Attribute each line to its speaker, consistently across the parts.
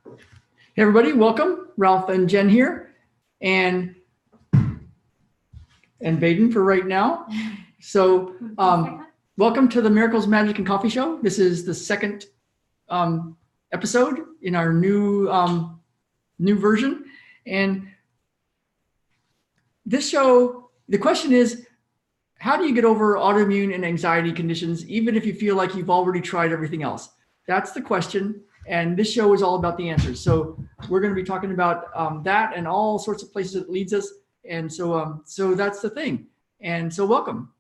Speaker 1: Hey everybody, welcome. Ralph and Jen here, and Baden for right now. So, welcome to the Miracles, Magic, and Coffee Show. This is the second episode in our new version, and this show. The question is, how do you get over autoimmune and anxiety conditions, even if you feel like you've already tried everything else? That's the question. And this show is all about the answers. So we're going to be talking about that and all sorts of places it leads us. And so that's the thing. And so welcome.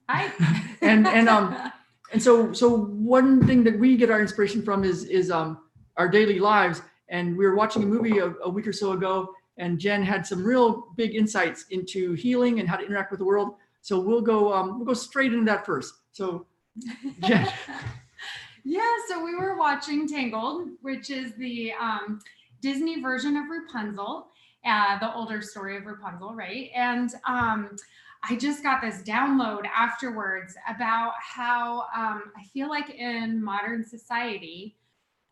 Speaker 2: Hi.
Speaker 1: and so one thing that we get our inspiration from is our daily lives. And we were watching a movie a week or so ago, and Jen had some real big insights into healing and how to interact with the world. So we'll go straight into that first. So Jen.
Speaker 2: Yeah, so we were watching Tangled, which is the Disney version of Rapunzel, the older story of Rapunzel, right? And I just got this download afterwards about how I feel like in modern society,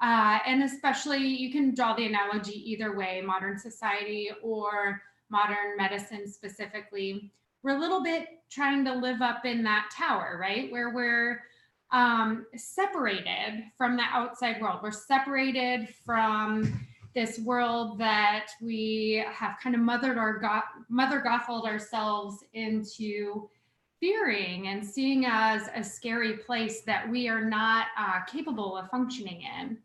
Speaker 2: and especially you can draw the analogy either way, modern society or modern medicine specifically, we're a little bit trying to live up in that tower, right? Where we're separated from the outside world. We're separated from this world that we have kind of mother gotheled ourselves into fearing and seeing as a scary place that we are not capable of functioning in.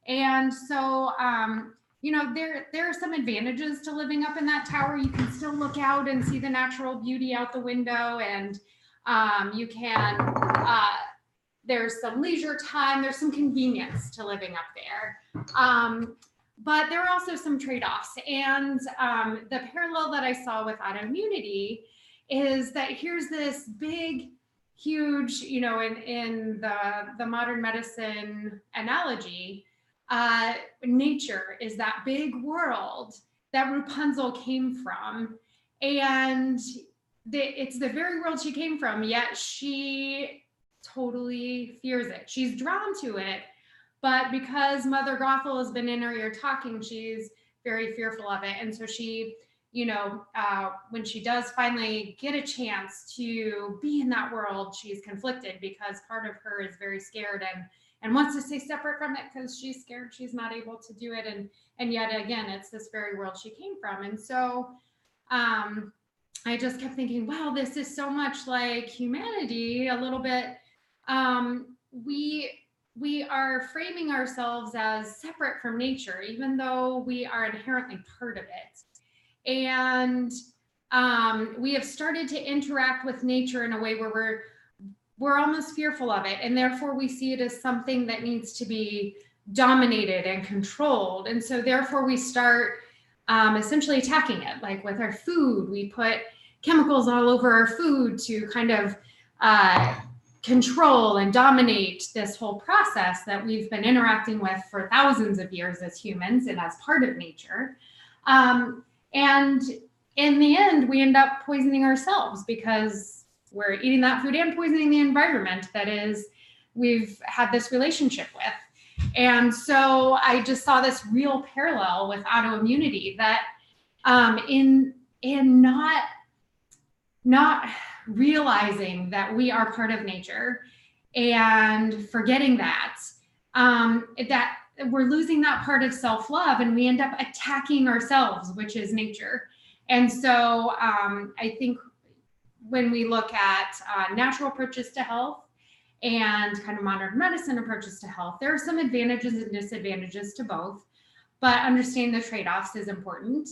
Speaker 2: And so, there are some advantages to living up in that tower. You can still look out and see the natural beauty out the window, and you can there's some leisure time, there's some convenience to living up there. But there are also some trade-offs. And the parallel that I saw with autoimmunity is that here's this big, huge, in the modern medicine analogy, nature is that big world that Rapunzel came from. And it's the very world she came from, yet she totally fears it. She's drawn to it, but because Mother Gothel has been in her ear talking, she's very fearful of it. And so she, when she does finally get a chance to be in that world, she's conflicted because part of her is very scared and wants to stay separate from it because she's scared she's not able to do it. And yet again, it's this very world she came from. And so I just kept thinking, wow, this is so much like humanity, a little bit. We are framing ourselves as separate from nature, even though we are inherently part of it. And we have started to interact with nature in a way where we're almost fearful of it, and therefore we see it as something that needs to be dominated and controlled. And so therefore we start essentially attacking it. Like with our food, we put chemicals all over our food to kind of control and dominate this whole process that we've been interacting with for thousands of years as humans and as part of nature. And in the end, we end up poisoning ourselves because we're eating that food and poisoning the environment that is we've had this relationship with. And so I just saw this real parallel with autoimmunity that in not realizing that we are part of nature and forgetting that we're losing that part of self-love, and we end up attacking ourselves, which is nature. And so I think when we look at natural approaches to health and kind of modern medicine approaches to health, there are some advantages and disadvantages to both, but understanding the trade-offs is important.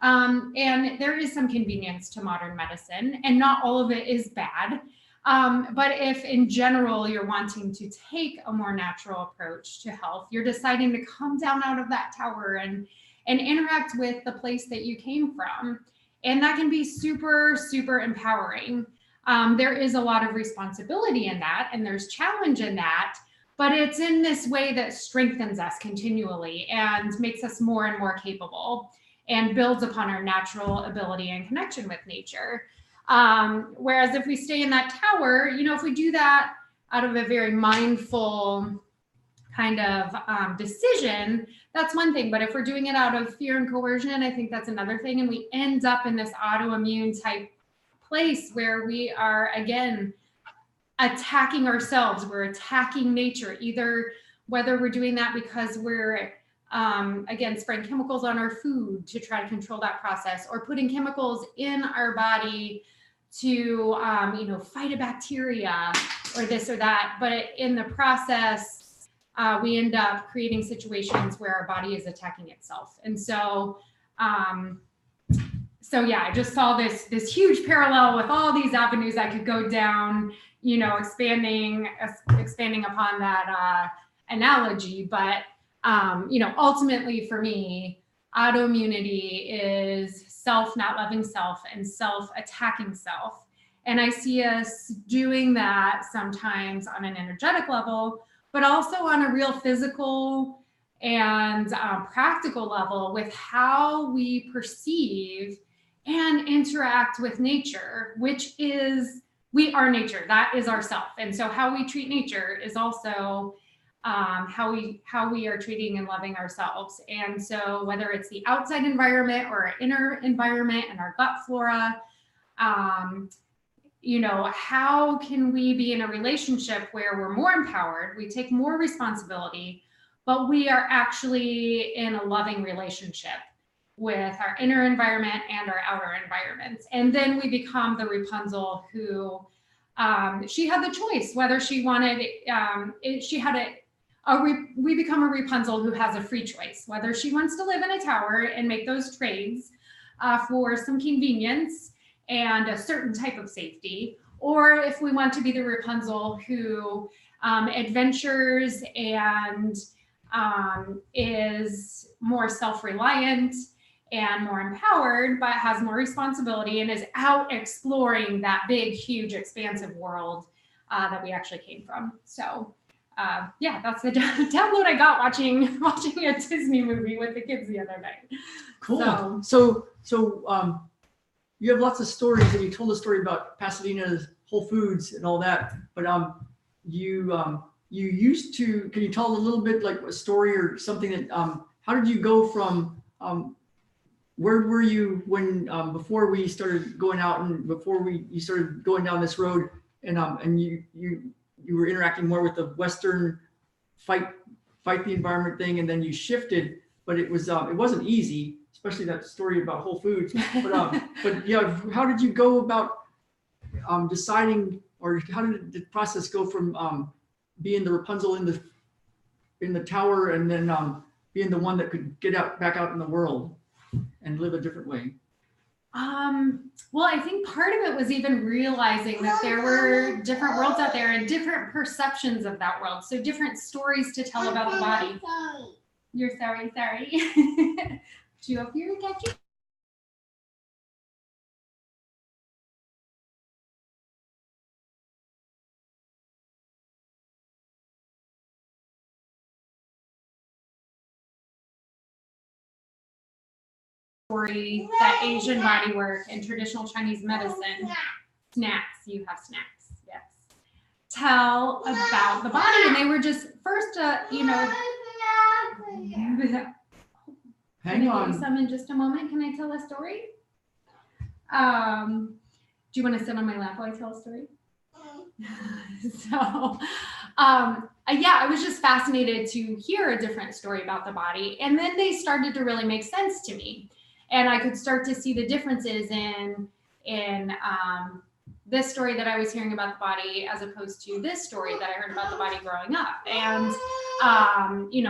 Speaker 2: And there is some convenience to modern medicine, and not all of it is bad. But if in general you're wanting to take a more natural approach to health, you're deciding to come down out of that tower and interact with the place that you came from. And that can be super, super empowering. There is a lot of responsibility in that, and there's challenge in that, but it's in this way that strengthens us continually and makes us more and more capable and builds upon our natural ability and connection with nature. Whereas if we stay in that tower, if we do that out of a very mindful kind of decision, that's one thing. But if we're doing it out of fear and coercion, I think that's another thing. And we end up in this autoimmune type place where we are, again, attacking ourselves. We're attacking nature, either whether we're doing that because we're, again, spraying chemicals on our food to try to control that process, or putting chemicals in our body to, fight a bacteria or this or that. But in the process, we end up creating situations where our body is attacking itself. And so, yeah, I just saw this huge parallel with all these avenues I could go down, expanding upon that analogy. But, ultimately for me, autoimmunity is self not loving self and self attacking self. And I see us doing that sometimes on an energetic level, but also on a real physical and practical level with how we perceive and interact with nature, which is, we are nature. That is ourself. And so how we treat nature is also how we are treating and loving ourselves. And so whether it's the outside environment or our inner environment and our gut flora, how can we be in a relationship where we're more empowered, we take more responsibility, but we are actually in a loving relationship with our inner environment and our outer environments. And then we become the Rapunzel who, she had the choice whether she wanted, we become a Rapunzel who has a free choice, whether she wants to live in a tower and make those trades for some convenience and a certain type of safety, or if we want to be the Rapunzel who adventures and is more self-reliant and more empowered, but has more responsibility and is out exploring that big, huge, expansive world that we actually came from. So that's the download I got watching a Disney movie with the kids the other night.
Speaker 1: Cool. So you have lots of stories, and you told a story about Pasadena's Whole Foods and all that, but you used to, can you tell a little bit like a story or something that, how did you go from, where were you when, before we started going out and before you started going down this road, and you were interacting more with the Western fight the environment thing, and then you shifted, but it wasn't easy, especially that story about Whole Foods. But yeah, how did you go about deciding, or how did the process go from being the Rapunzel in the tower, and then being the one that could get back out in the world and live a different way?
Speaker 2: Well, I think part of it was even realizing that there were different worlds out there and different perceptions of that world. So different stories to tell about the body. You're sorry. Do you up here to catch you? Story that Asian body work and traditional Chinese medicine, snacks, you have snacks, yes, tell about the body. And they were just first,
Speaker 1: Hang on.
Speaker 2: Some in just a moment. Can I tell a story? Do you want to sit on my lap while I tell a story? So, I was just fascinated to hear a different story about the body. And then they started to really make sense to me. And I could start to see the differences in this story that I was hearing about the body as opposed to this story that I heard about the body growing up. And,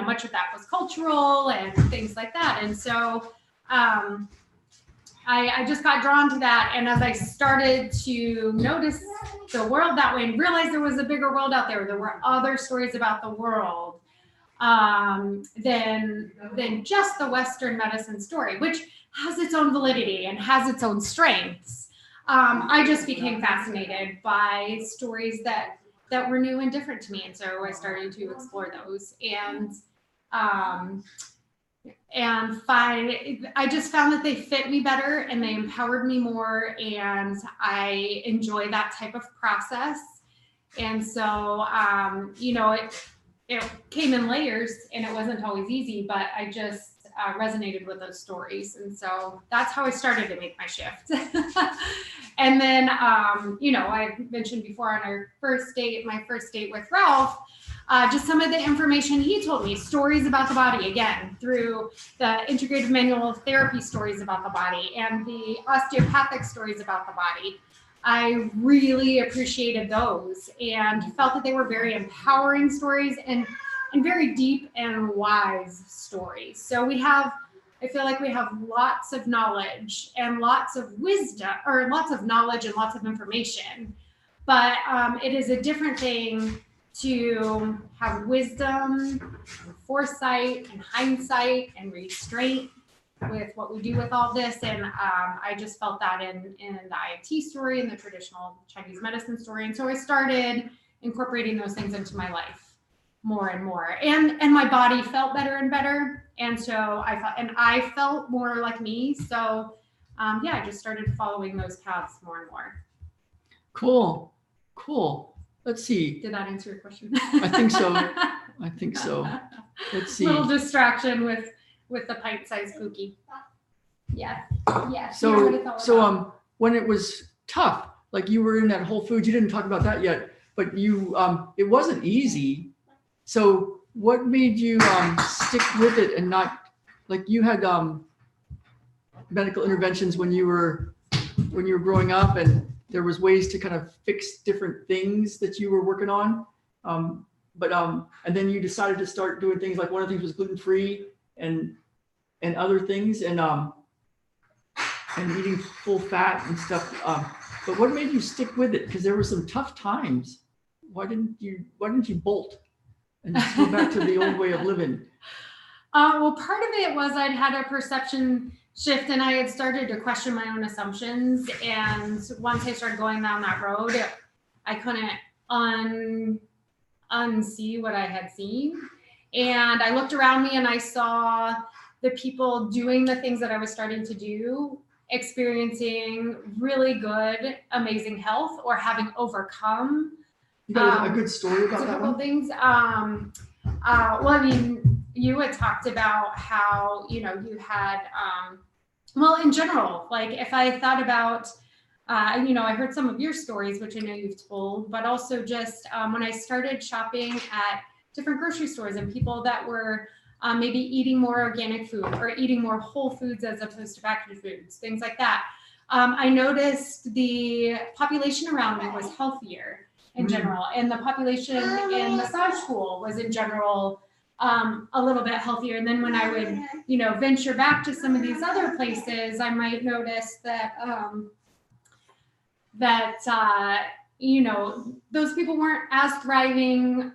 Speaker 2: much of that was cultural and things like that. And so I just got drawn to that. And as I started to notice the world that way and realize there was a bigger world out there, there were other stories about the world than just the Western medicine story, which has its own validity and has its own strengths. I just became fascinated by stories that were new and different to me. And so I started to explore those and I just found that they fit me better and they empowered me more. And I enjoy that type of process. And so, it came in layers and it wasn't always easy, but I just resonated with those stories. And so that's how I started to make my shift. And then, I mentioned before on our first date, my first date with Ralph, just some of the information he told me, stories about the body, again, through the integrative manual therapy stories about the body and the osteopathic stories about the body. I really appreciated those and felt that they were very empowering stories and very deep and wise stories. So I feel like we have lots of knowledge and lots of wisdom, or lots of knowledge and lots of information, but it is a different thing to have wisdom, and foresight, and hindsight, and restraint with what we do with all this. And I just felt that in the IFT story and the traditional Chinese medicine story. And so I started incorporating those things into my life more and more. And my body felt better and better. And so I felt more like me. So I just started following those paths more and more.
Speaker 1: Cool. Let's see.
Speaker 2: Did that answer your question?
Speaker 1: I think so. Let's see.
Speaker 2: Little distraction with the pint-sized cookie. Yeah.
Speaker 1: So when it was tough, like you were in that Whole Foods, you didn't talk about that yet, but you it wasn't easy. So what made you stick with it and not, like, you had medical interventions when you were growing up, and there was ways to kind of fix different things that you were working on. And then you decided to start doing things, like one of the things was gluten-free and other things, and eating full fat and stuff. But what made you stick with it? Because there were some tough times. Why didn't you bolt and just go back to the old way of living?
Speaker 2: Well, part of it was I'd had a perception shift and I had started to question my own assumptions. And once I started going down that road, I couldn't unsee what I had seen. And I looked around me and I saw the people doing the things that I was starting to do, experiencing really good, amazing health, or having overcome.
Speaker 1: You got a good story about that one?
Speaker 2: Things. Well, I mean, you had talked about how, you had, in general, like if I thought about, I heard some of your stories, which I know you've told, but also just when I started shopping at different grocery stores and people that were maybe eating more organic food or eating more whole foods as opposed to packaged foods, things like that. I noticed the population around me was healthier in general, and the population in massage school was in general a little bit healthier. And then when I would, venture back to some of these other places, I might notice that those people weren't as thriving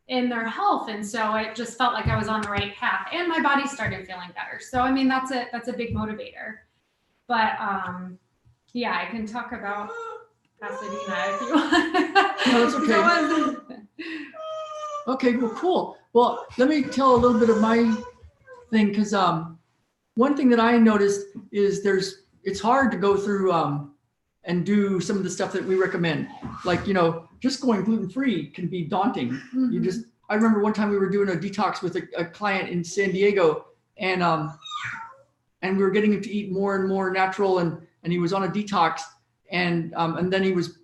Speaker 2: in their health. And so it just felt like I was on the right path and my body started feeling better. So, I mean, that's a big motivator, but I can talk about Pasadena if you want.
Speaker 1: No, that's okay. Okay, well, cool. Well, let me tell a little bit of my thing, because one thing that I noticed is it's hard to go through and do some of the stuff that we recommend. Like, just going gluten-free can be daunting. Mm-hmm. I remember one time we were doing a detox with a client in San Diego, and we were getting him to eat more and more natural, and he was on a detox, and then he was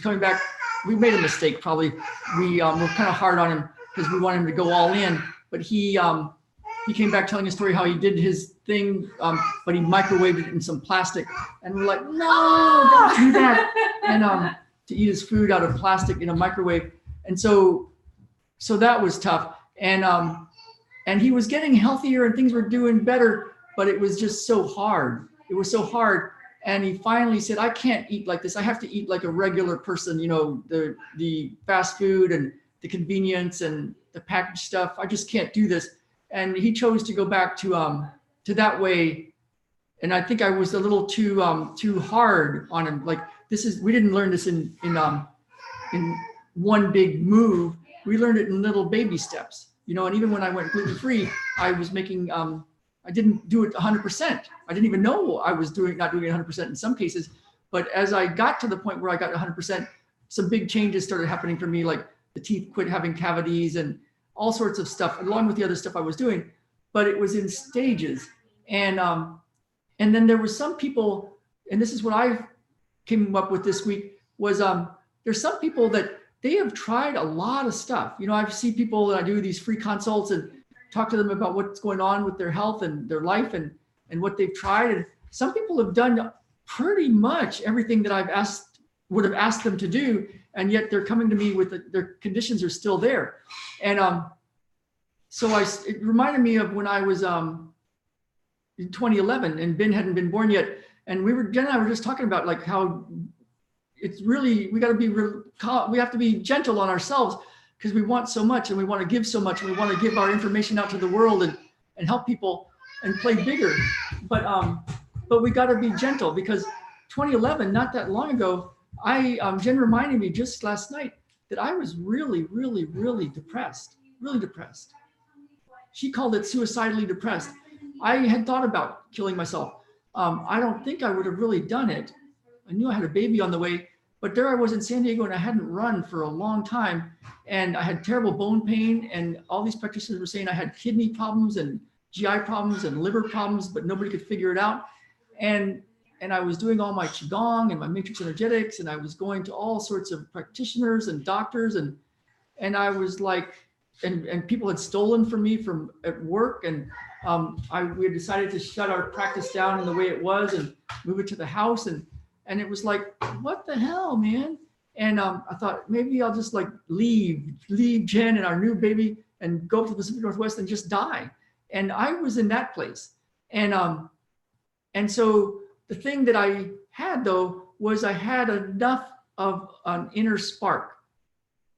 Speaker 1: coming back. We made a mistake, probably. We were kind of hard on him because we wanted him to go all in, but he came back telling a story how he did his thing, but he microwaved it in some plastic, and we're like, no, don't do that. And to eat his food out of plastic in a microwave, and so that was tough. And he was getting healthier and things were doing better, but it was just so hard. It was so hard. And he finally said, I can't eat like this. I have to eat like a regular person, the fast food and the convenience and the packaged stuff. I just can't do this. And he chose to go back to that way. And I think I was a little too hard on him. Like, we didn't learn this in one big move. We learned it in little baby steps, and even when I went gluten-free, I was making, I didn't do it 100%. I didn't even know I was not doing it 100% in some cases. But as I got to the point where I got 100%, some big changes started happening for me. Like the teeth quit having cavities and all sorts of stuff, along with the other stuff I was doing. But it was in stages. And then there was some people, and this is what I came up with this week, was there's some people that they have tried a lot of stuff. You know, I see people that I do these free consults and talk to them about what's going on with their health and their life and what they've tried. And some people have done pretty much everything that would have asked them to do, and yet they're coming to me with their conditions are still there. And so it reminded me of when I was in 2011 and Ben hadn't been born yet, and Jen and I were just talking about like how it's really, we have to be gentle on ourselves because we want so much and we want to give so much and we want to give our information out to the world and help people and play bigger. But we got to be gentle because 2011, not that long ago, Jen reminded me just last night that I was really, really, really depressed, really depressed. She called it suicidally depressed. I had thought about killing myself. I don't think I would have really done it. I knew I had a baby on the way, but there I was in San Diego and I hadn't run for a long time. And I had terrible bone pain, and all these practitioners were saying I had kidney problems and GI problems and liver problems, but nobody could figure it out. And I was doing all my Qigong and my matrix energetics, and I was going to all sorts of practitioners and doctors, and I was like, and people had stolen from me from at work, and we had decided to shut our practice down in the way it was and move it to the house, and it was like, what the hell, man? And I thought maybe I'll just like leave Jen and our new baby and go to the Pacific Northwest and just die. And I was in that place, and so the thing that I had though was I had enough of an inner spark.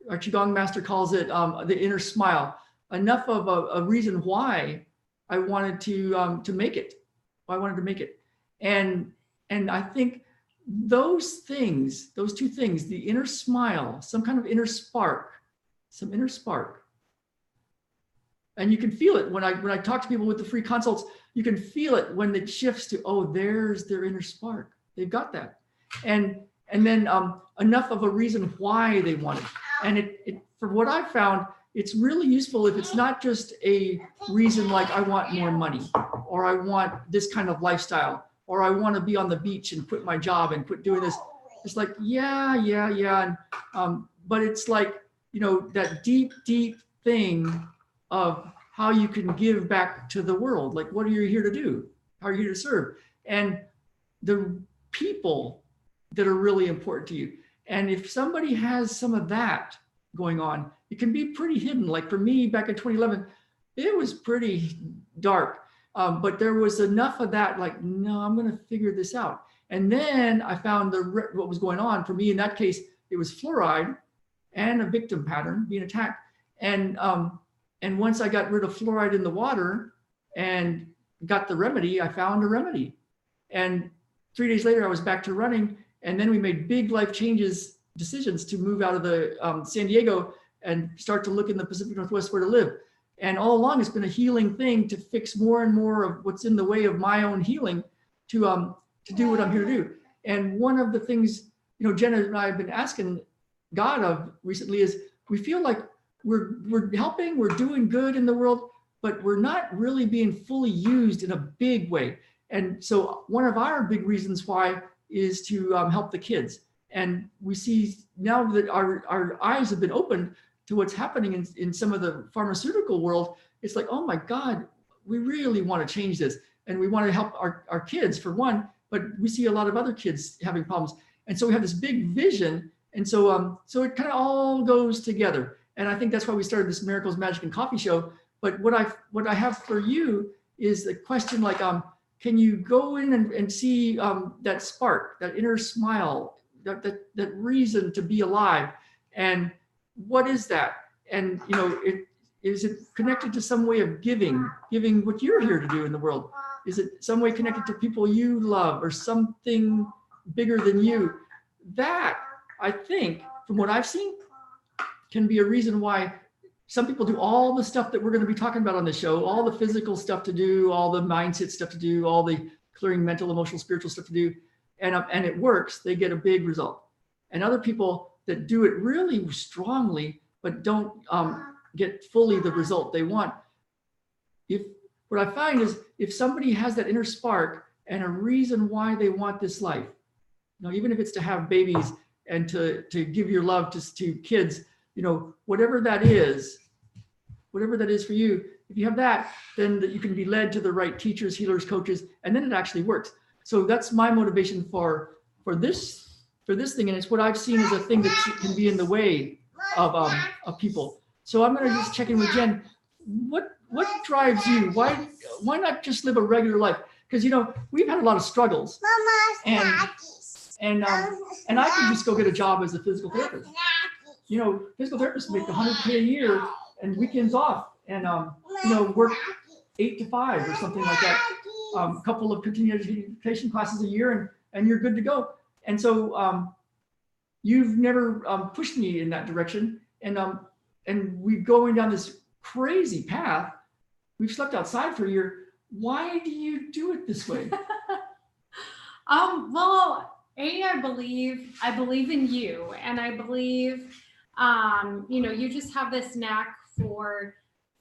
Speaker 1: Our Qigong master calls it the inner smile. Enough of a reason why I wanted to make it. I wanted to make it, and I think those things, those two things, the inner smile, some kind of inner spark, some inner spark. And you can feel it when I talk to people with the free consults, you can feel it when it shifts to, oh, there's their inner spark. They've got that. And then enough of a reason why they want it. And it for what I've found, it's really useful if it's not just a reason like I want more money, or I want this kind of lifestyle, or I want to be on the beach and quit my job and quit doing this. It's like, yeah. And, but it's like, you know, that deep thing of how you can give back to the world. Like, what are you here to do? How are you here to serve? And the people that are really important to you. And if somebody has some of that going on, it can be pretty hidden. Like for me back in 2011, it was pretty dark. But there was enough of that, like, no, I'm going to figure this out. And then I found what was going on for me in that case. It was fluoride and a victim pattern being attacked. And once I got rid of fluoride in the water and got the remedy, I found a remedy. And 3 days later, I was back to running. And then we made big life decisions to move out of the San Diego and start to look in the Pacific Northwest where to live. And all along, it's been a healing thing to fix more and more of what's in the way of my own healing to do what I'm here to do. And one of the things, you know, Jenna and I have been asking God of recently is we feel like we're helping, we're doing good in the world, but we're not really being fully used in a big way. And so one of our big reasons why is to help the kids. And we see now that our eyes have been opened to what's happening in some of the pharmaceutical world. It's like, oh my God, we really want to change this. And we want to help our kids for one, but we see a lot of other kids having problems. And so we have this big vision. And so it kind of all goes together. And I think that's why we started this Miracles, Magic, and Coffee show. But what I have for you is a question like, can you go in and see that spark, that inner smile, that reason to be alive? And what is that? And, you know, is it connected to some way of giving what you're here to do in the world? Is it some way connected to people you love or something bigger than you? That, I think, from what I've seen, can be a reason why some people do all the stuff that we're going to be talking about on the show, all the physical stuff to do, all the mindset stuff to do, all the clearing mental, emotional, spiritual stuff to do, and it works. They get a big result. And other people that do it really strongly, but don't get fully the result they want. If what I find is if somebody has that inner spark and a reason why they want this life, even if it's to have babies and to give your love to kids, whatever that is for you, if you have that, then you can be led to the right teachers, healers, coaches, and then it actually works. So that's my motivation for this thing, and it's what I've seen as a thing that can be in the way of people. So I'm going to just check in with Jen. What drives you? Why not just live a regular life? Because we've had a lot of struggles, and I could just go get a job as a physical therapist. Physical therapists make $100K a year and weekends off, and work 8 to 5 or something like that. A couple of continuing education classes a year, and you're good to go. And so you've never pushed me in that direction, and we're going down this crazy path. We've slept outside for a year. Why do you do it this way?
Speaker 2: Well, I believe in you, and I believe, you just have this knack for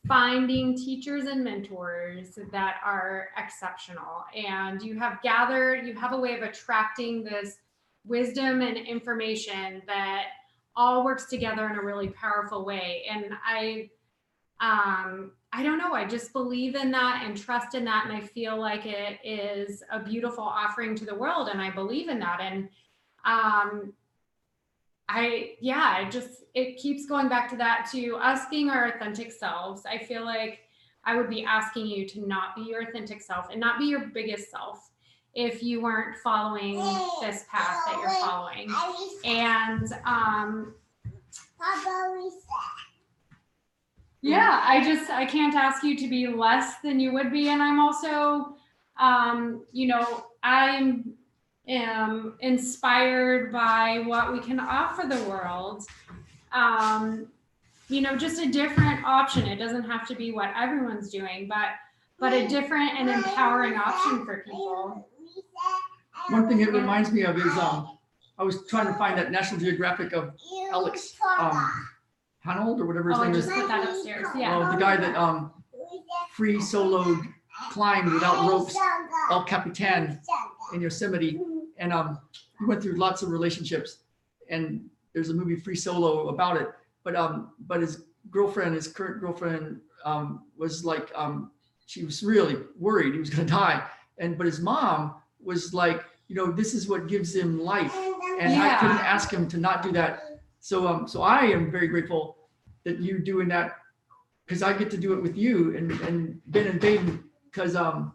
Speaker 2: finding teachers and mentors that are exceptional, and you have a way of attracting this wisdom and information that all works together in a really powerful way. And I don't know, I just believe in that and trust in that, and I feel like it is a beautiful offering to the world, and I believe in that. And it keeps going back to that, to us being our authentic selves. I feel like I would be asking you to not be your authentic self and not be your biggest self if you weren't following this path that you're following. And I can't ask you to be less than you would be. And I'm also, I'm inspired by what we can offer the world. Just a different option. It doesn't have to be what everyone's doing, but a different and empowering option for people.
Speaker 1: One thing it reminds me of is I was trying to find that National Geographic of Alex Honnold or whatever his name is.
Speaker 2: I just put that upstairs. Yeah.
Speaker 1: The guy that free soloed climbed without ropes, El Capitan in Yosemite, and he went through lots of relationships, and there's a movie Free Solo about it. But his current girlfriend, was like, she was really worried he was going to die, but his mom was like, this is what gives him life, and I couldn't ask him to not do that. So I am very grateful that you're doing that, because I get to do it with you and Ben and Baden, because I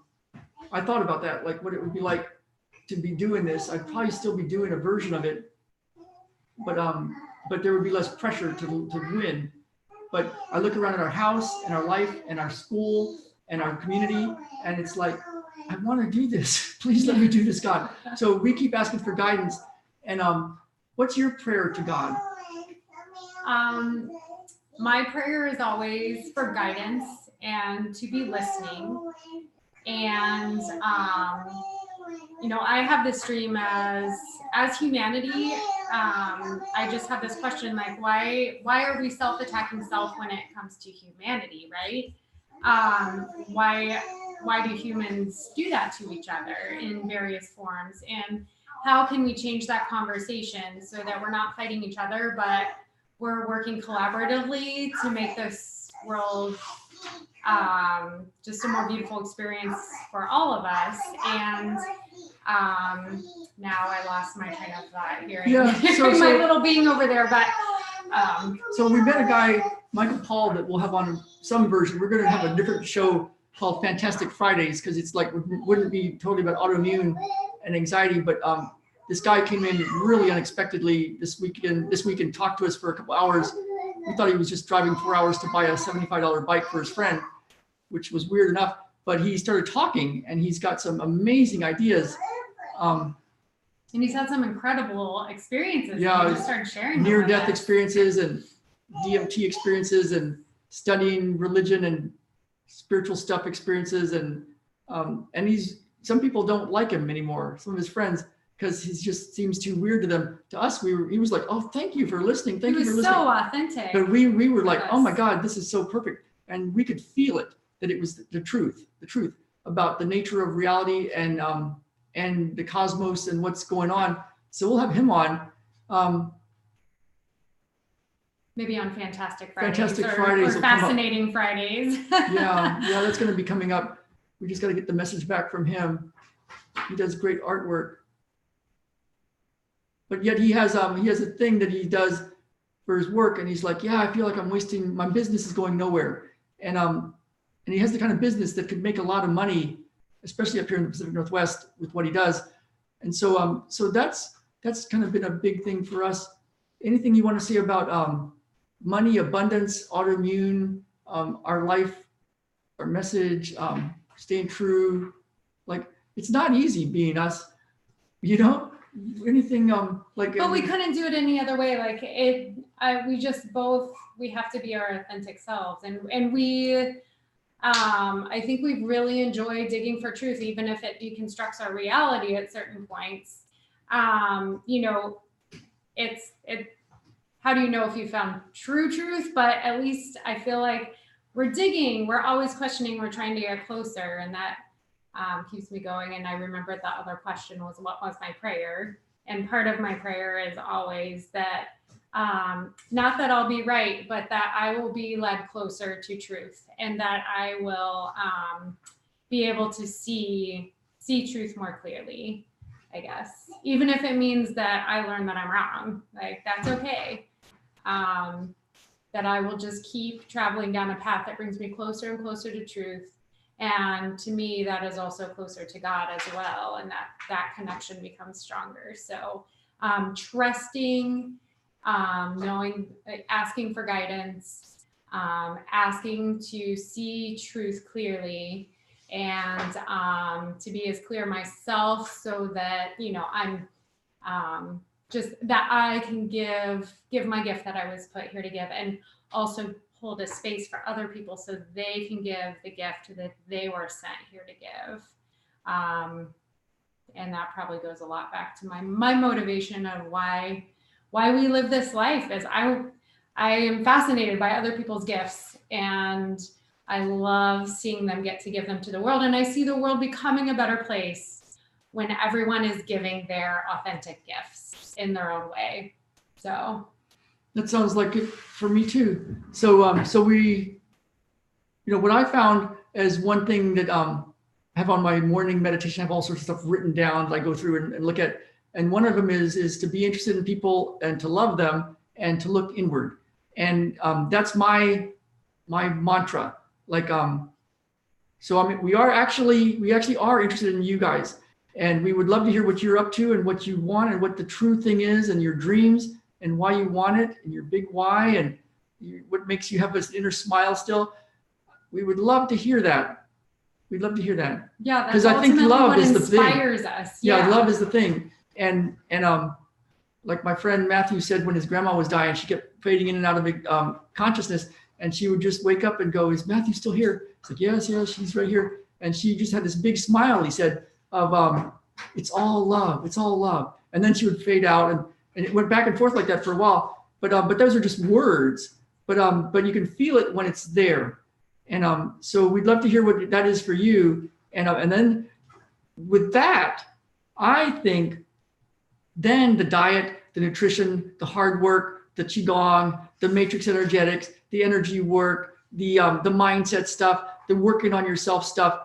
Speaker 1: thought about that, like what it would be like to be doing this. I'd probably still be doing a version of it, but there would be less pressure to win. But I look around at our house and our life and our school and our community, and it's like, I want to do this. Please let me do this, God. So we keep asking for guidance. And what's your prayer to God?
Speaker 2: My prayer is always for guidance and to be listening. And I have this dream as humanity. I just have this question, like, why are we self-attacking self when it comes to humanity, right? Why do humans do that to each other in various forms? And how can we change that conversation so that we're not fighting each other, but we're working collaboratively to make this world just a more beautiful experience for all of us? And now I lost my train of thought here.
Speaker 1: Yeah, so
Speaker 2: my little being over there, but
Speaker 1: so we met a guy, Michael Paul, that we'll have on some version. We're going to have a different show called Fantastic Fridays, because it's like wouldn't be totally about autoimmune and anxiety, but this guy came in really unexpectedly this week and talked to us for a couple hours. We thought he was just driving 4 hours to buy a $75 bike for his friend, which was weird enough, but he started talking, and he's got some amazing ideas.
Speaker 2: And he's had some incredible experiences.
Speaker 1: Yeah,
Speaker 2: he just started sharing
Speaker 1: near-death experiences and DMT experiences and studying religion and spiritual stuff experiences, and some people don't like him anymore, some of his friends, because he just seems too weird to them. To us, he was like, oh, thank you for listening. Thank you for
Speaker 2: He was
Speaker 1: listening.
Speaker 2: so authentic.
Speaker 1: But we were like, oh my
Speaker 2: Yes.
Speaker 1: God, this is so perfect. And we could feel it, that it was the truth about the nature of reality and the cosmos and what's going on. So we'll have him on.
Speaker 2: Maybe on Fantastic Fridays,
Speaker 1: Fantastic
Speaker 2: or,
Speaker 1: Fridays
Speaker 2: or
Speaker 1: will come up.
Speaker 2: Fascinating Fridays.
Speaker 1: Yeah, that's going to be coming up. We just got to get the message back from him. He does great artwork. But yet he has a thing that he does for his work, and he's like, yeah, I feel like I'm wasting, my business is going nowhere. And he has the kind of business that could make a lot of money, especially up here in the Pacific Northwest with what he does. And so that's kind of been a big thing for us. Anything you want to say about money, abundance, autoimmune, our life, our message, staying true? Like, it's not easy being us, you know? Anything like,
Speaker 2: But we couldn't do it any other way. Like we have to be our authentic selves, and we I think we've really enjoyed digging for truth, even if it deconstructs our reality at certain points. You know, how do you know if you found true truth? But at least I feel like we're digging, we're always questioning, we're trying to get closer, and that keeps me going. And I remember the other question was, what was my prayer? And part of my prayer is always that, not that I'll be right, but that I will be led closer to truth, and that I will be able to see truth more clearly, I guess. Even if it means that I learn that I'm wrong, like that's okay. That I will just keep traveling down a path that brings me closer and closer to truth. And to me, that is also closer to God as well. And that connection becomes stronger. So trusting, knowing, asking for guidance, asking to see truth clearly, and to be as clear myself so that, you know, I'm just that I can give my gift that I was put here to give, and also hold a space for other people so they can give the gift that they were sent here to give. And that probably goes a lot back to my motivation of why we live this life, is I am fascinated by other people's gifts, and I love seeing them get to give them to the world. And I see the world becoming a better place when everyone is giving their authentic gifts in their own way. So
Speaker 1: that sounds like it for me too. So we, you know, what I found as one thing that I have on my morning meditation, I have all sorts of stuff written down that I go through and look at. And one of them is to be interested in people and to love them and to look inward. And that's my mantra. Like, so I mean, we actually are interested in you guys, and we would love to hear what you're up to and what you want and what the true thing is and your dreams and why you want it and your big why and what makes you have this inner smile still. We would love to hear that. We'd love to hear that.
Speaker 2: yeah,
Speaker 1: Because
Speaker 2: that's
Speaker 1: I think love
Speaker 2: what
Speaker 1: is the thing.
Speaker 2: inspires us.
Speaker 1: Yeah, love is the thing. And like my friend Matthew said, when his grandma was dying, she kept fading in and out of consciousness, and she would just wake up and go, "Is Matthew still here?" It's like, yes, she's right here. And she just had this big smile, he said, of it's all love, it's all love. And then she would fade out, and it went back and forth like that for a while. But those are just words. But you can feel it when it's there. And so we'd love to hear what that is for you. And then with that, I think then the diet, the nutrition, the hard work, the qigong, the matrix energetics, the energy work, the mindset stuff, the working on yourself stuff,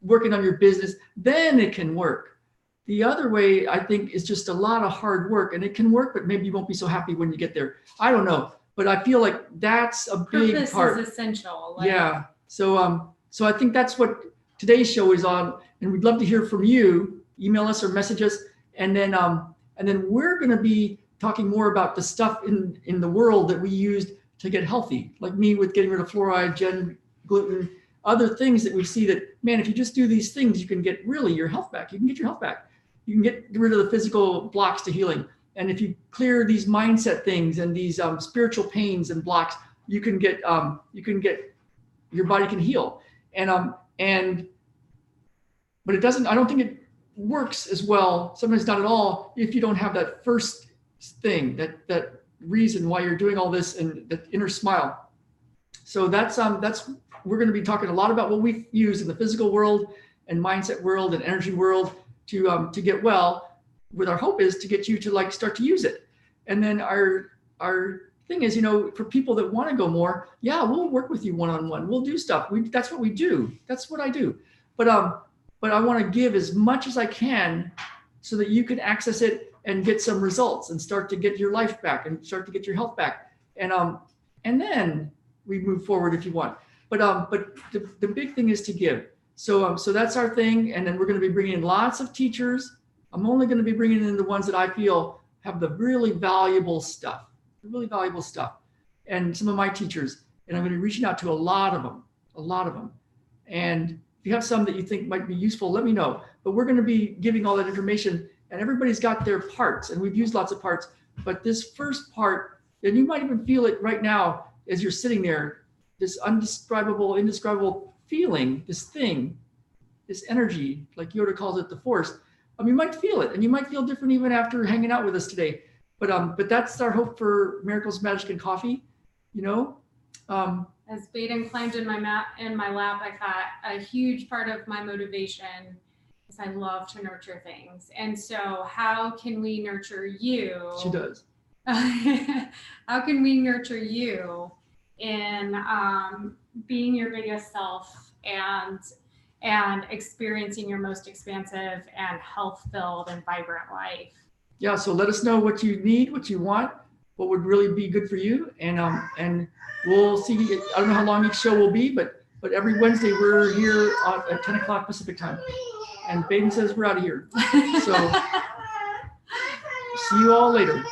Speaker 1: working on your business, then it can work. The other way, I think, is just a lot of hard work, and it can work, but maybe you won't be so happy when you get there. I don't know, but I feel like that's a big
Speaker 2: Purpose
Speaker 1: part.
Speaker 2: is essential.
Speaker 1: Yeah. So I think that's what today's show is on, and we'd love to hear from you. Email us or message us, and then we're going to be talking more about the stuff in the world that we used to get healthy, like me with getting rid of fluoride, Jen, gluten, other things that we see that, man, if you just do these things, you can get really your health back. You can get your health back. You can get rid of the physical blocks to healing. And if you clear these mindset things and these spiritual pains and blocks, you can get your body can heal. But it doesn't, I don't think works as well, sometimes not at all, if you don't have that first thing, that reason why you're doing all this, and that inner smile. So that's we're going to be talking a lot about what we use in the physical world and mindset world and energy world to get well. With our hope is to get you to like start to use it. And then our thing is, for people that want to go more, yeah, we'll work with you one-on-one. We'll do stuff. That's what we do. That's what I do. But I want to give as much as I can so that you can access it and get some results and start to get your life back and start to get your health back. And then we move forward if you want. But the big thing is to give. So that's our thing. And then we're going to be bringing in lots of teachers. I'm only going to be bringing in the ones that I feel have the really valuable stuff, and some of my teachers. And I'm going to be reaching out to a lot of them. And if you have some that you think might be useful, let me know. But we're going to be giving all that information, and everybody's got their parts, and we've used lots of parts. But this first part, and you might even feel it right now as you're sitting there, this indescribable feeling, this thing, this energy, like Yoda calls it, the force. You might feel it, and you might feel different even after hanging out with us today. But that's our hope for Miracles, Magic, and Coffee.
Speaker 2: As Baden climbed in my lap, I thought a huge part of my motivation is I love to nurture things. And so how can we nurture you?
Speaker 1: She does.
Speaker 2: How can we nurture you in being your biggest self and experiencing your most expansive and health-filled and vibrant life?
Speaker 1: Yeah, so let us know what you need, what you want, what would really be good for you, and we'll see. I don't know how long each show will be, but every Wednesday we're here at 10 o'clock Pacific time, and Baden says we're out of here. So see you all later.